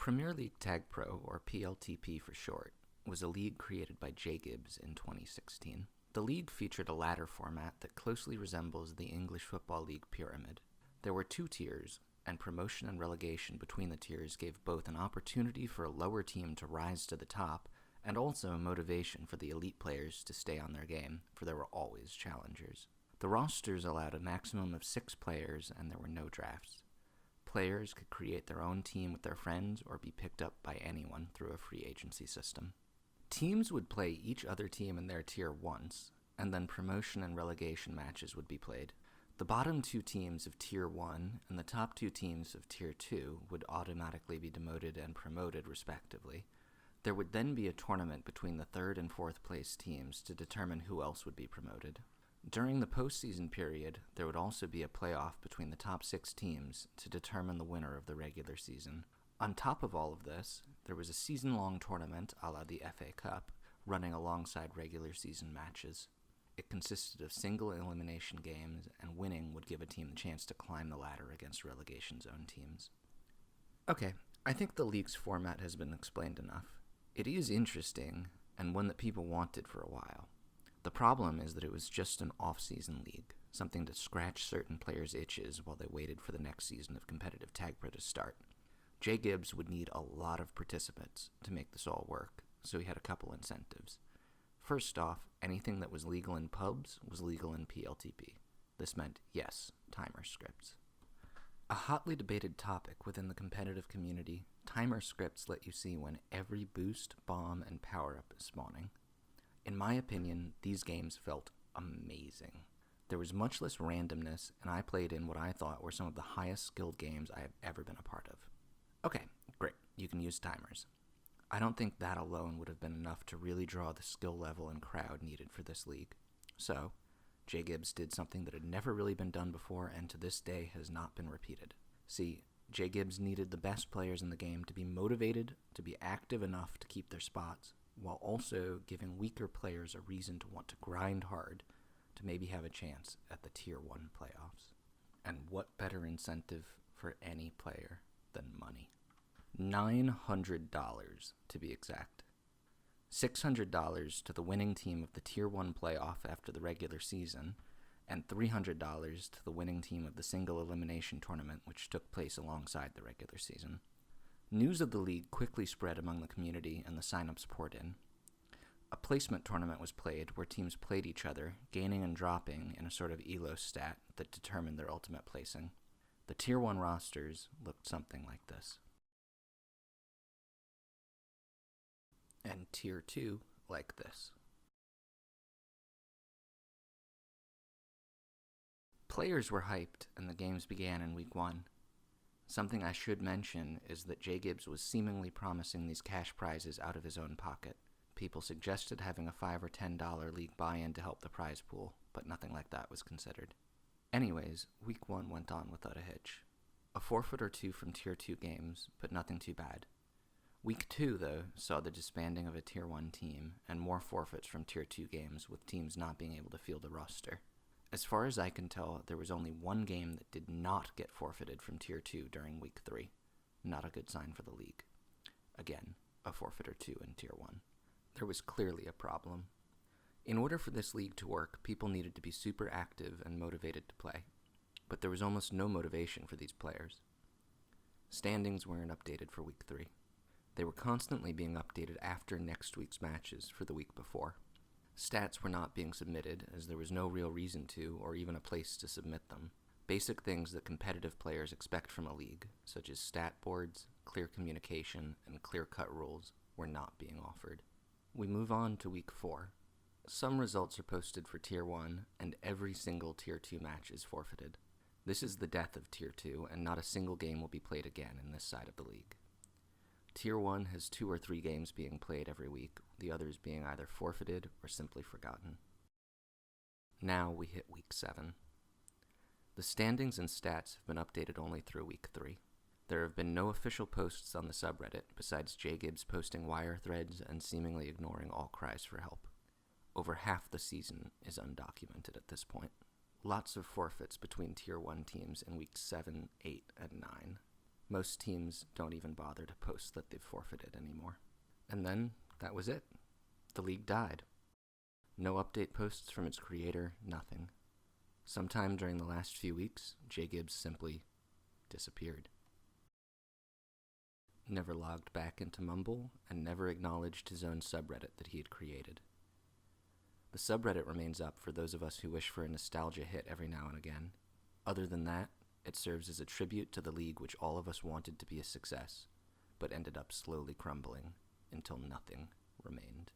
Premier League TagPro, or PLTP for short, was a league created by Jay Gibbs in 2016. The league featured a ladder format that closely resembles the English Football League pyramid. There were 2 tiers, and promotion and relegation between the tiers gave both an opportunity for a lower team to rise to the top, and also motivation for the elite players to stay on their game, for there were always challengers. The rosters allowed a maximum of 6 players, and there were no drafts. Players could create their own team with their friends or be picked up by anyone through a free agency system. Teams would play each other team in their tier once, and then promotion and relegation matches would be played. The bottom 2 teams of Tier 1 and the top 2 teams of Tier 2 would automatically be demoted and promoted respectively. There would then be a tournament between the 3rd and 4th place teams to determine who else would be promoted. During the postseason period, there would also be a playoff between the top 6 teams to determine the winner of the regular season. On top of all of this, there was a season-long tournament a la the FA Cup, running alongside regular season matches. It consisted of single elimination games, and winning would give a team the chance to climb the ladder against relegation zone teams. Okay, I think the league's format has been explained enough. It is interesting, and one that people wanted for a while. The problem is that it was just an off-season league, something to scratch certain players' itches while they waited for the next season of competitive TagPro to start. Jay Gibbs would need a lot of participants to make this all work, so he had a couple incentives. First off, anything that was legal in pubs was legal in PLTP. This meant, yes, timer scripts. A hotly debated topic within the competitive community, timer scripts let you see when every boost, bomb, and power-up is spawning. In my opinion, these games felt amazing. There was much less randomness, and I played in what I thought were some of the highest skilled games I have ever been a part of. Okay, great, you can use timers. I don't think that alone would have been enough to really draw the skill level and crowd needed for this league. So, Jay Gibbs did something that had never really been done before and to this day has not been repeated. See, Jay Gibbs needed the best players in the game to be motivated, to be active enough to keep their spots, while also giving weaker players a reason to want to grind hard to maybe have a chance at the Tier 1 playoffs. And what better incentive for any player than money? $900 to be exact. $600 to the winning team of the Tier 1 playoff after the regular season, and $300 to the winning team of the single elimination tournament which took place alongside the regular season. News of the league quickly spread among the community and the sign-ups poured in. A placement tournament was played where teams played each other, gaining and dropping in a sort of elo stat that determined their ultimate placing. The Tier 1 rosters looked something like this. And Tier 2 like this. Players were hyped and the games began in Week 1. Something I should mention is that Jay Gibbs was seemingly promising these cash prizes out of his own pocket. People suggested having a $5 or $10 league buy-in to help the prize pool, but nothing like that was considered. Anyways, Week 1 went on without a hitch. A forfeit or 2 from Tier 2 games, but nothing too bad. Week 2, though, saw the disbanding of a Tier 1 team, and more forfeits from Tier 2 games, with teams not being able to field a roster. As far as I can tell, there was only one game that did not get forfeited from Tier 2 during Week 3. Not a good sign for the league. Again, a forfeit or 2 in Tier 1. There was clearly a problem. In order for this league to work, people needed to be super active and motivated to play. But there was almost no motivation for these players. Standings weren't updated for Week 3. They were constantly being updated after next week's matches for the week before. Stats were not being submitted, as there was no real reason to, or even a place to submit them. Basic things that competitive players expect from a league, such as stat boards, clear communication, and clear-cut rules, were not being offered. We move on to Week 4. Some results are posted for Tier 1, and every single Tier 2 match is forfeited. This is the death of Tier 2, and not a single game will be played again in this side of the league. Tier 1 has 2 or 3 games being played every week, the others being either forfeited or simply forgotten. Now we hit Week 7. The standings and stats have been updated only through Week 3. There have been no official posts on the subreddit, besides Jay Gibbs posting wire threads and seemingly ignoring all cries for help. Over half the season is undocumented at this point. Lots of forfeits between Tier 1 teams in Weeks 7, 8, and 9. Most teams don't even bother to post that they've forfeited anymore. And then, that was it. The league died. No update posts from its creator, nothing. Sometime during the last few weeks, Jay Gibbs simply disappeared. Never logged back into Mumble, and never acknowledged his own subreddit that he had created. The subreddit remains up for those of us who wish for a nostalgia hit every now and again. Other than that, it serves as a tribute to the league which all of us wanted to be a success, but ended up slowly crumbling until nothing remained.